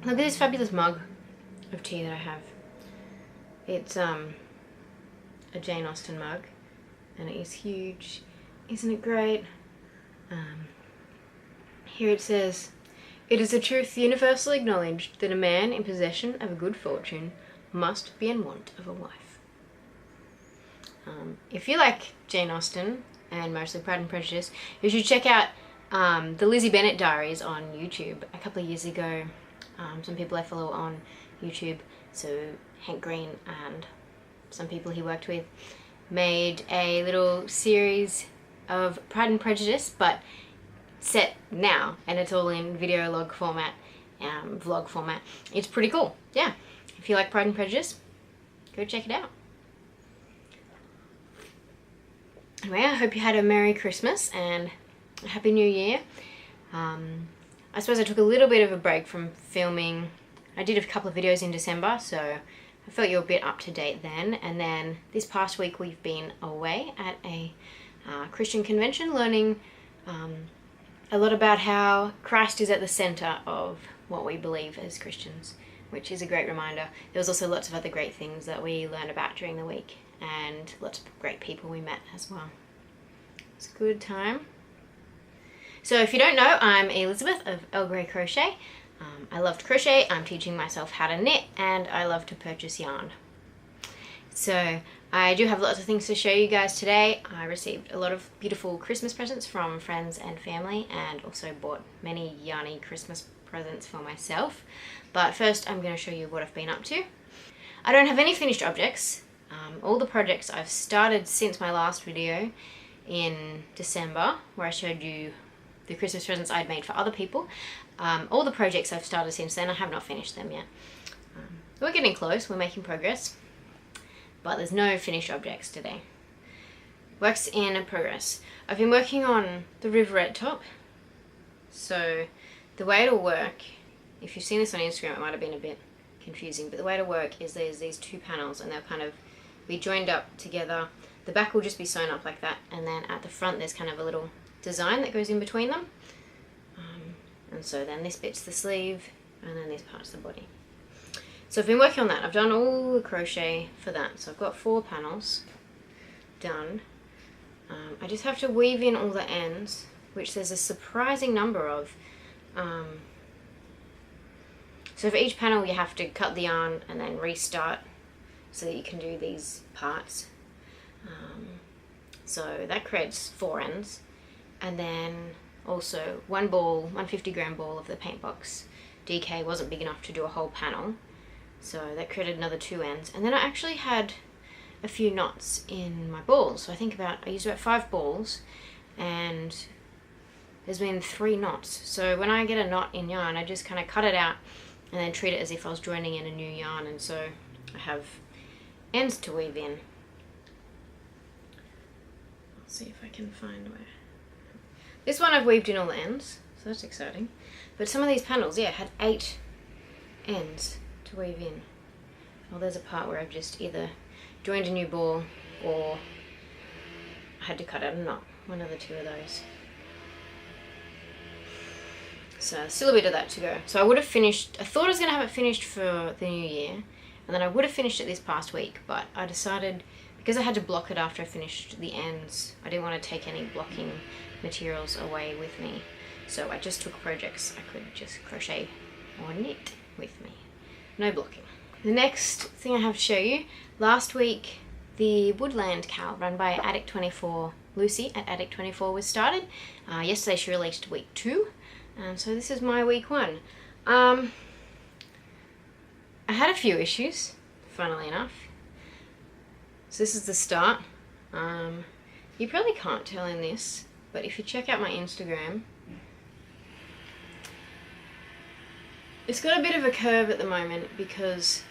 Look at this fabulous mug of tea that I have. It's a Jane Austen mug, and it is huge. Isn't it great? Here it says, "It is a truth universally acknowledged that a man in possession of a good fortune must be in want of a wife." If you like Jane Austen, and mostly Pride and Prejudice, you should check out the Lizzie Bennet Diaries on YouTube. A couple of years ago, some people I follow on YouTube, so Hank Green and some people he worked with, made a little series of Pride and Prejudice, but set now, and it's all in video log format, vlog format. It's pretty cool. Yeah, if you like Pride and Prejudice, go check it out. Anyway, I hope you had a Merry Christmas and a Happy New Year. I suppose I took a little bit of a break from filming. I did a couple of videos in December, so I felt you were a bit up to date then. And then this past week we've been away at a Christian convention, learning a lot about how Christ is at the center of what we believe as Christians, which is a great reminder. There was also lots of other great things that we learned about during the week, and lots of great people we met as well. It's a good time. So if you don't know, I'm Elizabeth of Alegria Crochet. I love to crochet, I'm teaching myself how to knit, and I love to purchase yarn. So I do have lots of things to show you guys today. I received a lot of beautiful Christmas presents from friends and family, and also bought many Yarny Christmas presents for myself. But first I'm going to show you what I've been up to. I don't have any finished objects. All the projects I've started since my last video in December, where I showed you the Christmas presents I'd made for other people. All the projects I've started since then, I have not finished them yet. We're getting close, we're making progress, but there's no finished objects today. Works in progress. I've been working on the riverette top. So the way it'll work, if you've seen this on Instagram, it might have been a bit confusing, but the way it'll work is there's these two panels, and they'll kind of be joined up together. The back will just be sewn up like that, and then at the front there's kind of a little design that goes in between them. And so then this bit's the sleeve, and then this part's the body. So I've been working on that. I've done all the crochet for that. So I've got 4 panels done. I just have to weave in all the ends, which there's a surprising number of. So for each panel you have to cut the yarn and then restart so that you can do these parts. So that creates 4 ends. And then also one ball, 150 gram ball of the paint box DK wasn't big enough to do a whole panel, so that created another 2 ends. And then I actually had a few knots in my balls, so I used about 5 balls, and there's been 3 knots. So when I get a knot in yarn, I just kind of cut it out and then treat it as if I was joining in a new yarn, and so I have ends to weave in. Let's see if I can find where. This one I've weaved in all the ends, so that's exciting. But some of these panels, yeah, had 8 ends to weave in. Well, there's a part where I've just either joined a new ball or I had to cut out a knot, one of the 2 of those. So still a bit of that to go. So I would have finished, I thought I was going to have it finished for the new year, and then I would have finished it this past week, but I decided, because I had to block it after I finished the ends, I didn't want to take any blocking materials away with me, so I just took projects I could just crochet or knit with me. No blocking. The next thing I have to show you, last week the Woodland Cow Run by Addict24 Lucy at Addict24 was started. Yesterday she released week 2, and so this is my week 1. I had a few issues, funnily enough. So this is the start. You probably can't tell in this, but if you check out my Instagram, it's got a bit of a curve at the moment because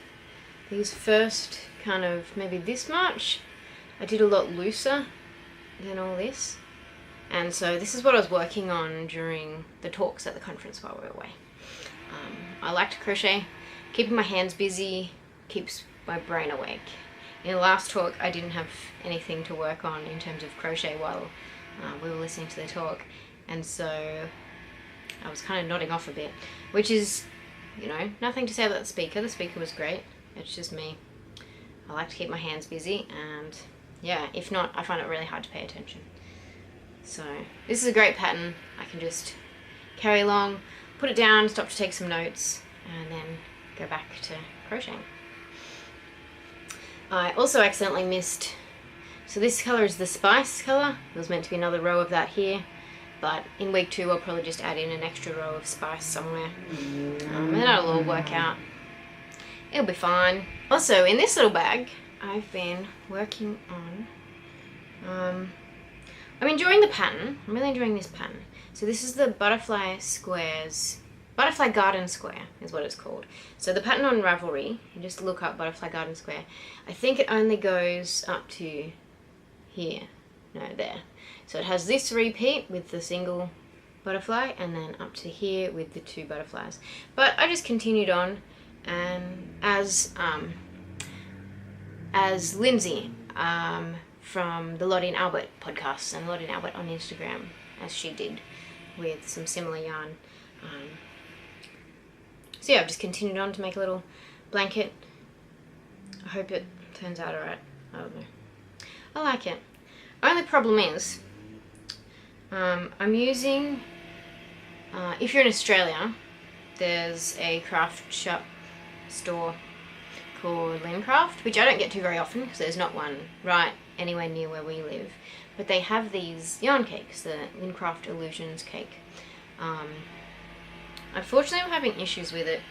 these first kind of maybe this much, I did a lot looser than all this. And so this is what I was working on during the talks at the conference while we were away. I like to crochet. Keeping my hands busy keeps my brain awake. In the last talk I didn't have anything to work on in terms of crochet while we were listening to the talk, and so I was kind of nodding off a bit, which is you know, nothing to say about the speaker. The speaker was great. It's just me. I like to keep my hands busy, and yeah, if not, I find it really hard to pay attention. So this is a great pattern. I can just carry along, put it down, stop to take some notes, and then go back to crocheting. I also accidentally missed, so this colour is the spice colour. There was meant to be another row of that here, but in week 2 I'll probably just add in an extra row of spice somewhere, and that'll all work out. It'll be fine. Also, in this little bag, I've been working on, I'm enjoying the pattern. I'm really enjoying this pattern. So this is the Butterfly Squares, Butterfly Garden Square is what it's called. So the pattern on Ravelry, you just look up Butterfly Garden Square. I think it only goes up to here. No, there. So it has this repeat with the single butterfly, and then up to here with the 2 butterflies. But I just continued on, and as Lindsay from the Lottie and Albert podcast, and Lottie and Albert on Instagram, as she did with some similar yarn. So yeah, I've just continued on to make a little blanket. I hope it turns out alright. I don't know. I like it. Only problem is, I'm using, if you're in Australia, there's a craft shop store called Lincraft, which I don't get to very often because there's not one right anywhere near where we live. But they have these yarn cakes, the Lincraft Illusions cake. Unfortunately, I'm having issues with it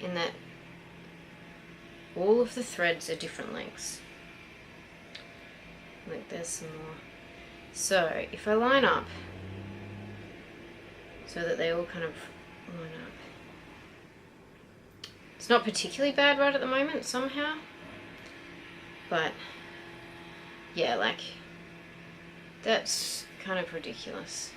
in that all of the threads are different lengths. Like there's some more. So if I line up so that they all kind of line up. It's not particularly bad right at the moment somehow, but yeah, like that's kind of ridiculous.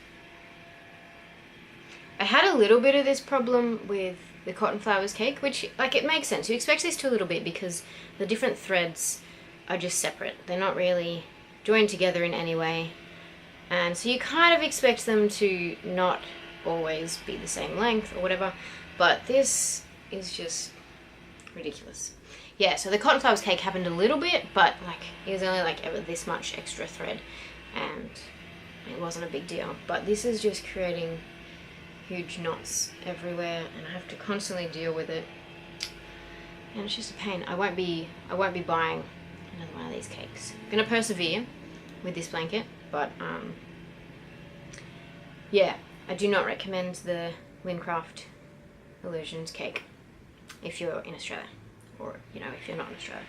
I had a little bit of this problem with the Cotton Flowers cake, which, like, it makes sense. You expect this to a little bit because the different threads are just separate. They're not really joined together in any way. And so you kind of expect them to not always be the same length or whatever. But this is just ridiculous. Yeah, so the Cotton Flowers cake happened a little bit, but, like, it was only, like, ever this much extra thread. And it wasn't a big deal. But this is just creating huge knots everywhere, and I have to constantly deal with it, and it's just a pain. I won't be buying another one of these cakes. I'm gonna persevere with this blanket, but yeah, I do not recommend the Lincraft Illusions cake if you're in Australia, or you know, if you're not in Australia.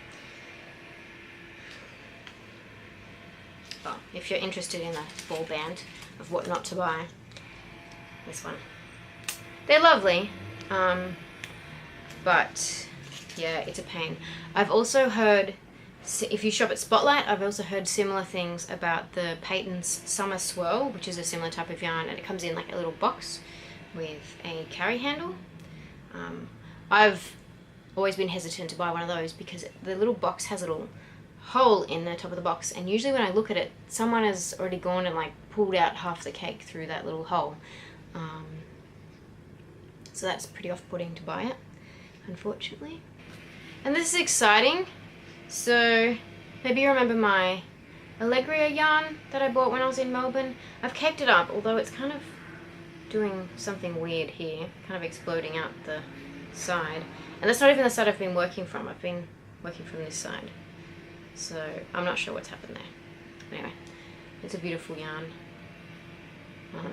Well, if you're interested in a ball band of what not to buy, this one. They're lovely, but yeah, it's a pain. I've also heard, if you shop at Spotlight, I've also heard similar things about the Patins Summer Swirl, which is a similar type of yarn, and it comes in like a little box with a carry handle. I've always been hesitant to buy one of those because the little box has a little hole in the top of the box, and usually when I look at it, someone has already gone and like pulled out half the cake through that little hole. So that's pretty off-putting to buy it, unfortunately. And this is exciting. So maybe you remember my Alegria yarn that I bought when I was in Melbourne. I've caked it up, although it's kind of doing something weird here, kind of exploding out the side. And that's not even the side I've been working from. I've been working from this side. So I'm not sure what's happened there. Anyway, it's a beautiful yarn.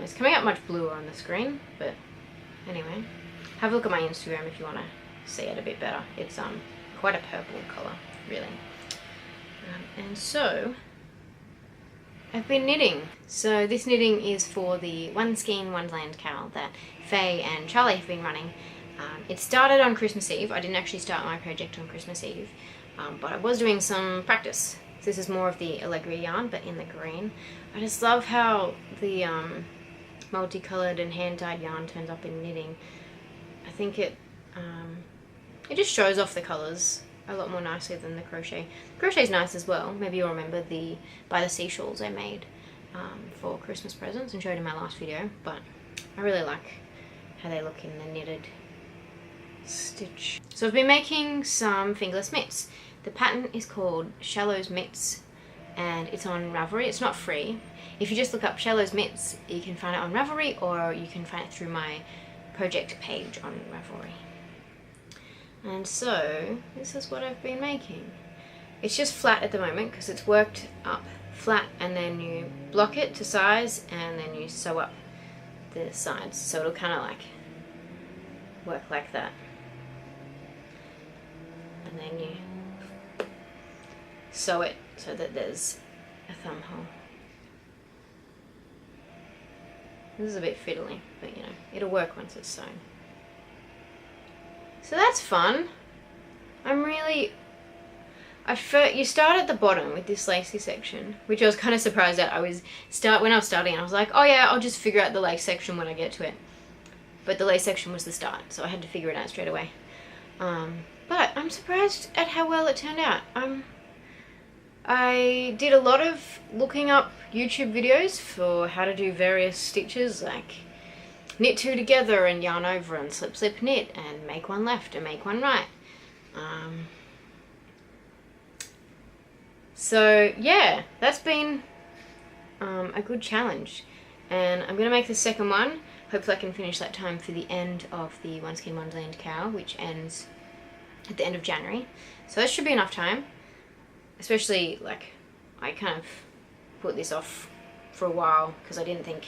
It's coming out much bluer on the screen, but anyway, have a look at my Instagram if you want to see it a bit better. It's quite a purple colour, really. And so I've been knitting. So this knitting is for the One Skein Wonderland Cow that Faye and Charlie have been running. It started on Christmas Eve. I didn't actually start my project on Christmas Eve, but I was doing some practice. So this is more of the Alegria yarn, but in the green. I just love how the multicoloured and hand-dyed yarn turns up in knitting. I think it just shows off the colours a lot more nicely than the crochet. The crochet's nice as well. Maybe you'll remember the By the Seashawls I made for Christmas presents and showed in my last video, but I really like how they look in the knitted stitch. So I've been making some fingerless mitts. The pattern is called Shallow's Mitts and it's on Ravelry. It's not free. If you just look up Shallow's Mitts, you can find it on Ravelry, or you can find it through my project page on Ravelry. And so this is what I've been making. It's just flat at the moment because it's worked up flat, and then you block it to size and then you sew up the sides, so it'll kind of like work like that, and then you sew it so that there's a thumb hole. This is a bit fiddly, but you know, it'll work once it's sewn. So that's fun. You start at the bottom with this lacy section, which I was kind of surprised at. When I was starting, I was like, oh yeah, I'll just figure out the lace section when I get to it. But the lace section was the start, so I had to figure it out straight away. But I'm surprised at how well it turned out. I did a lot of looking up YouTube videos for how to do various stitches, like knit two together and yarn over and slip slip knit and make one left and make one right. So yeah, that's been a good challenge, and I'm gonna make the second one. Hopefully I can finish that time for the end of the One Skin Wonderland Cow, which ends at the end of January. So that should be enough time, especially like I kind of put this off for a while because I didn't think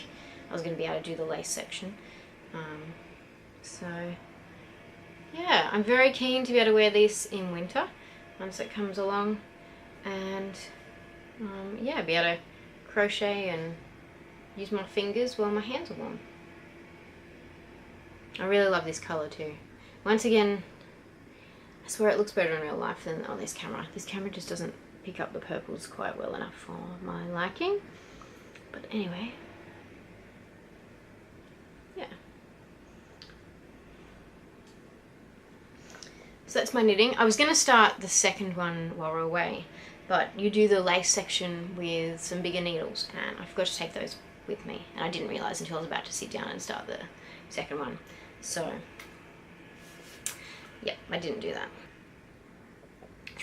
I was going to be able to do the lace section. So yeah, I'm very keen to be able to wear this in winter once it comes along, and yeah, be able to crochet and use my fingers while my hands are warm. I really love this colour too. Once again, I swear it looks better in real life than on this camera. This camera just doesn't pick up the purples quite well enough for my liking. But anyway, yeah. So that's my knitting. I was going to start the second one while we're away, but you do the lace section with some bigger needles, and I forgot to take those with me, and I didn't realise until I was about to sit down and start the second one. So yeah, I didn't do that.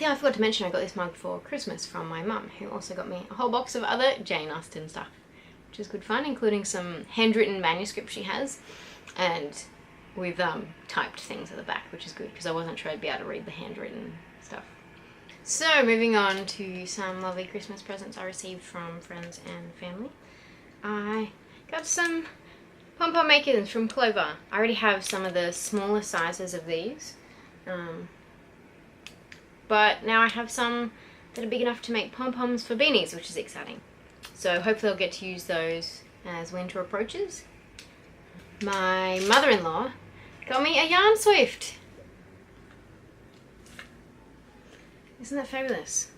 Yeah, I forgot to mention I got this mug for Christmas from my mum, who also got me a whole box of other Jane Austen stuff, which is good fun, including some handwritten manuscript she has, and we've typed things at the back, which is good because I wasn't sure I'd be able to read the handwritten stuff. So moving on to some lovely Christmas presents I received from friends and family. I got some pom-pom makers from Clover. I already have some of the smaller sizes of these, but now I have some that are big enough to make pom-poms for beanies, which is exciting. So hopefully I'll get to use those as winter approaches. My mother-in-law got me a yarn swift. Isn't that fabulous?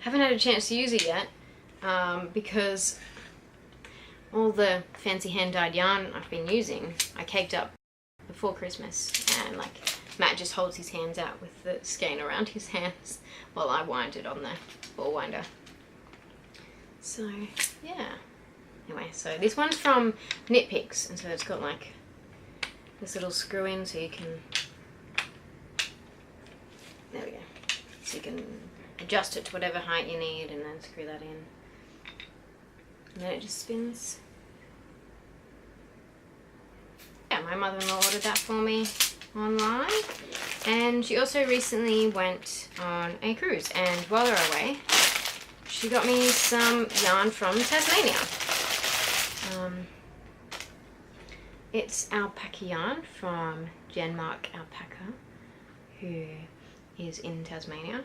Haven't had a chance to use it yet because all the fancy hand-dyed yarn I've been using I caked up before Christmas, and like Matt just holds his hands out with the skein around his hands while I wind it on the ball winder. So yeah, anyway, so this one's from Knit Picks, and so it's got like this little screw in so you can, there we go, so you can adjust it to whatever height you need and then screw that in, and then it just spins. Yeah, my mother-in-law ordered that for me online, and she also recently went on a cruise, and while they were away she got me some yarn from Tasmania. It's alpaca yarn from Denmark Alpaca, who is in Tasmania.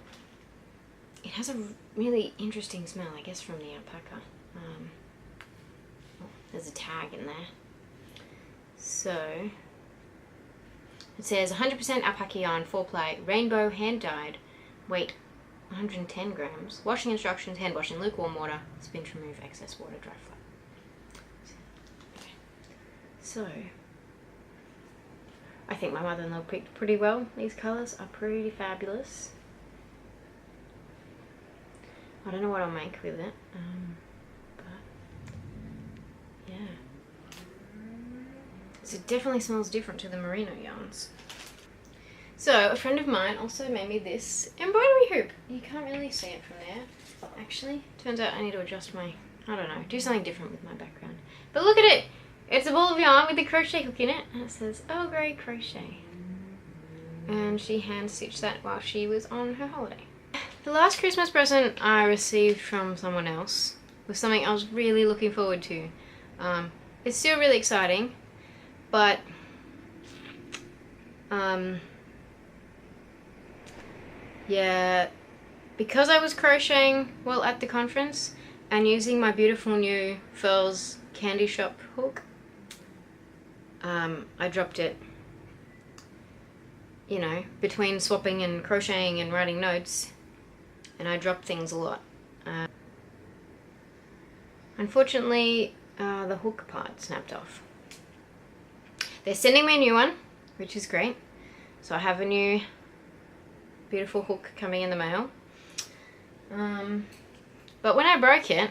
It has a really interesting smell, I guess, from the alpaca. There's a tag in there. So it says 100% alpaca yarn, 4-ply, rainbow, hand-dyed, weight 110 grams. Washing instructions: hand wash in lukewarm water, spin to remove excess water, dry flat. Okay. So I think my mother-in-law picked pretty well. These colours are pretty fabulous. I don't know what I'll make with it, but yeah. because it definitely smells different to the merino yarns. So a friend of mine also made me this embroidery hoop. You can't really see it from there. Actually, turns out I need to adjust my, I don't know, do something different with my background. But look at it! It's a ball of yarn with a crochet hook in it, and it says Earl Grey Crochet. And she hand stitched that while she was on her holiday. The last Christmas present I received from someone else was something I was really looking forward to. It's still really exciting, but yeah, because I was crocheting while at the conference and using my beautiful new Furls candy shop hook, I dropped it, you know, between swapping and crocheting and writing notes, and I dropped things a lot. Unfortunately, the hook part snapped off. They're sending me a new one, which is great. So I have a new beautiful hook coming in the mail. But when I broke it,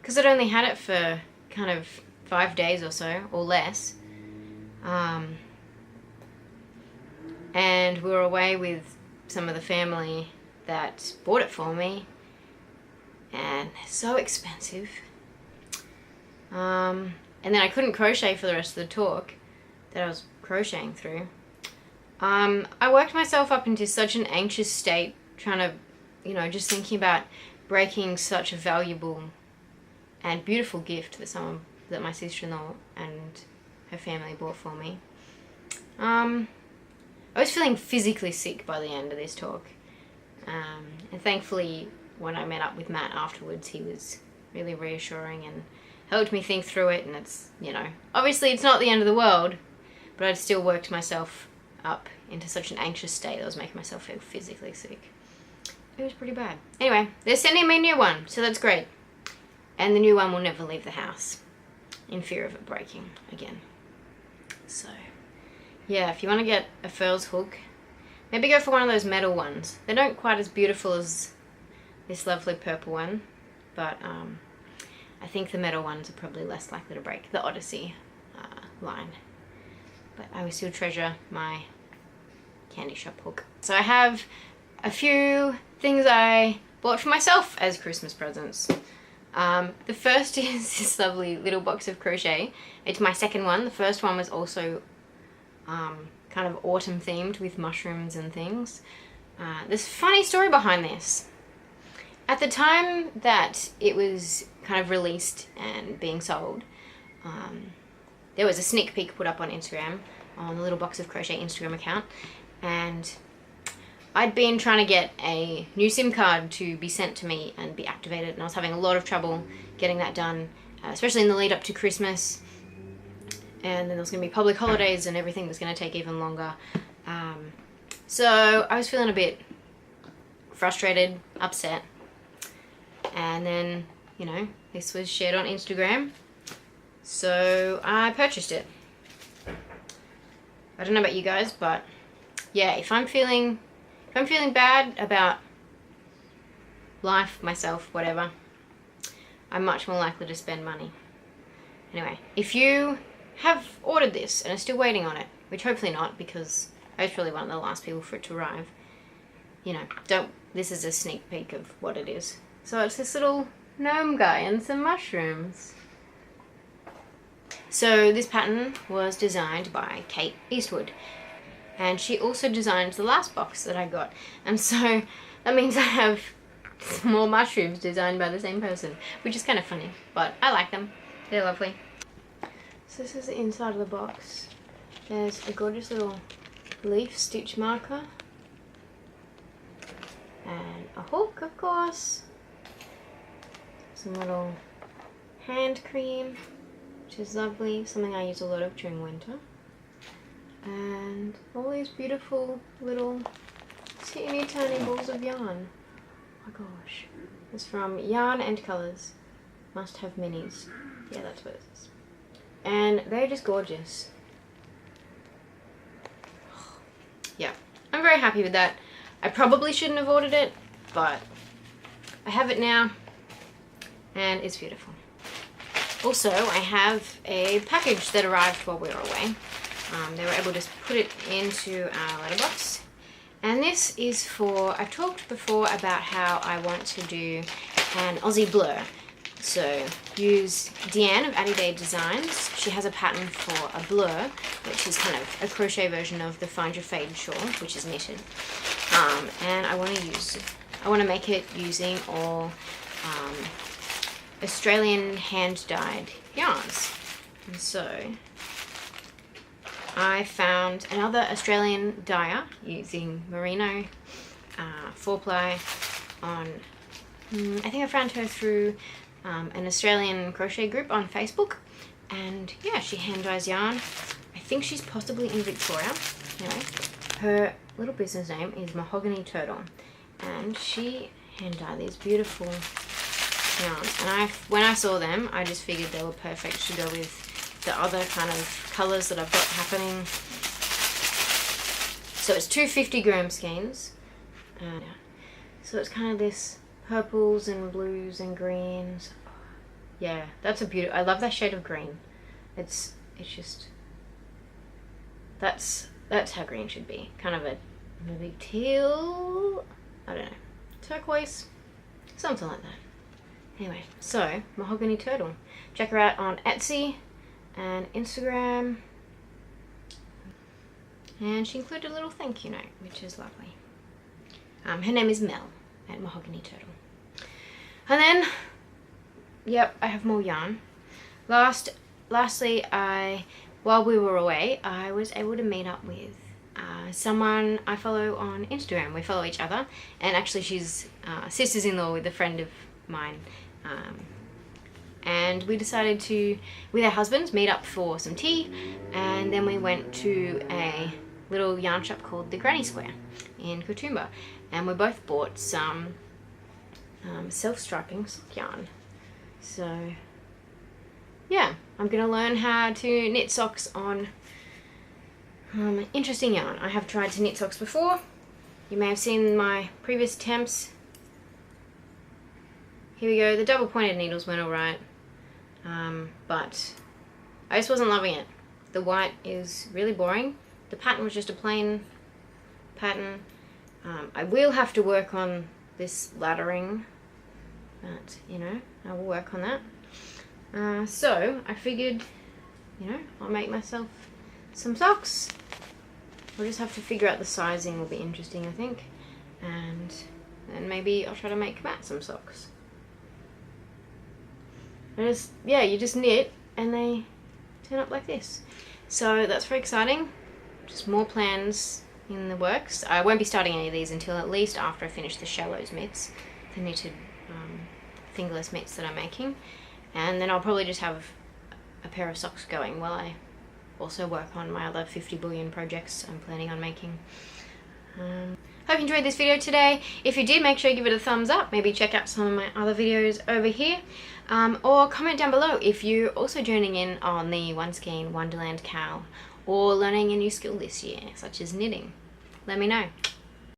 because I'd only had it for kind of 5 days or so, or less, and we were away with some of the family that bought it for me, and they're so expensive. And then I couldn't crochet for the rest of the talk that I was crocheting through. I worked myself up into such an anxious state trying to, you know, just thinking about breaking such a valuable and beautiful gift that my sister-in-law and her family bought for me. I was feeling physically sick by the end of this talk. And thankfully, when I met up with Matt afterwards, he was really reassuring and helped me think through it. And it's, you know, obviously it's not the end of the world, but I'd still worked myself up into such an anxious state that I was making myself feel physically sick. It was pretty bad. Anyway, they're sending me a new one, so that's great. And the new one will never leave the house in fear of it breaking again. So, yeah, if you want to get a Furls hook, maybe go for one of those metal ones. They don't quite as beautiful as this lovely purple one, but I think the metal ones are probably less likely to break, the Odyssey line. But I will still treasure my candy shop hook. So I have a few things I bought for myself as Christmas presents. The first is this lovely little box of crochet. It's my second one. The first one was also kind of autumn themed with mushrooms and things. There's a funny story behind this. At the time that it was kind of released and being sold, there was a sneak peek put up on Instagram, on the Little Box of Crochet Instagram account, and I'd been trying to get a new SIM card to be sent to me and be activated, and I was having a lot of trouble getting that done, especially in the lead up to Christmas, and then there was going to be public holidays and everything was going to take even longer. So I was feeling a bit frustrated, upset, and then, you know, this was shared on Instagram, so I purchased it. I don't know about you guys, but yeah, if I'm feeling bad about life, myself, whatever, I'm much more likely to spend money. Anyway, if you have ordered this and are still waiting on it, which hopefully not, because I was probably one of the last people for it to arrive, you know, this is a sneak peek of what it is. So it's this little gnome guy and some mushrooms. So this pattern was designed by Kate Eastwood, and she also designed the last box that I got, and so that means I have some more mushrooms designed by the same person, which is kind of funny, but I like them. They're lovely. So this is the inside of the box. There's a gorgeous little leaf stitch marker and a hook, of course, some little hand cream, which is lovely, something I use a lot of during winter, and all these beautiful little teeny tiny balls of yarn. Oh my gosh. It's from Yarn and Colours. Must have minis. Yeah, that's what it is. And they're just gorgeous. Yeah, I'm very happy with that. I probably shouldn't have ordered it, but I have it now, and it's beautiful. Also, I have a package that arrived while we were away. They were able to put it into our letterbox. And this is for, I've talked before about how I want to do an Ozzie Blur. So use Deanne of Addy Day Designs. She has a pattern for a blur, which is kind of a crochet version of the Find Your Fade shawl, which is knitted. And I want to make it using all Australian hand-dyed yarns. And so I found another Australian dyer using merino 4-ply on, I think I found her through an Australian crochet group on Facebook, and yeah, she hand dyes yarn. I think she's possibly in Victoria. Anyway, her little business name is Mahogany Turtle, and she hand dyed these beautiful yarns, and when I saw them, I just figured they were perfect to go with the other kind of colours that I've got happening. So it's 250 gram skeins, so it's kind of this purples and blues and greens. Yeah, that's a beautiful, I love that shade of green. It's just, that's how green should be. Kind of a maybe teal, I don't know, turquoise, something like that. Anyway, so Mahogany Turtle. Check her out on Etsy and Instagram. And she included a little thank you note, which is lovely. Her name is Mel at Mahogany Turtle. And then, yep, I have more yarn. Lastly, while we were away, I was able to meet up with someone I follow on Instagram. We follow each other, and actually she's sisters-in-law with a friend of mine. And we decided to, with our husbands, meet up for some tea, and then we went to a little yarn shop called the Granny Square in Katoomba, and we both bought some self-striping sock yarn. So yeah, I'm gonna learn how to knit socks on interesting yarn. I have tried to knit socks before. You may have seen my previous attempts. Here we go, the double pointed needles went alright, but I just wasn't loving it. The white is really boring. The pattern was just a plain pattern. I will have to work on this laddering, but you know, I will work on that. So I figured, you know, I'll make myself some socks. We'll just have to figure out the sizing, will be interesting, I think, and then maybe I'll try to make Matt some socks. And it's, yeah, you just knit and they turn up like this. So that's very exciting. Just more plans in the works. I won't be starting any of these until at least after I finish the shallows mitts, the knitted fingerless mitts that I'm making, and then I'll probably just have a pair of socks going while I also work on my other 50 billion projects I'm planning on making. Hope you enjoyed this video today. If you did, make sure you give it a thumbs up. Maybe check out some of my other videos over here, or comment down below if you're also joining in on the One Skein Wonderland Cow or learning a new skill this year, such as knitting. Let me know.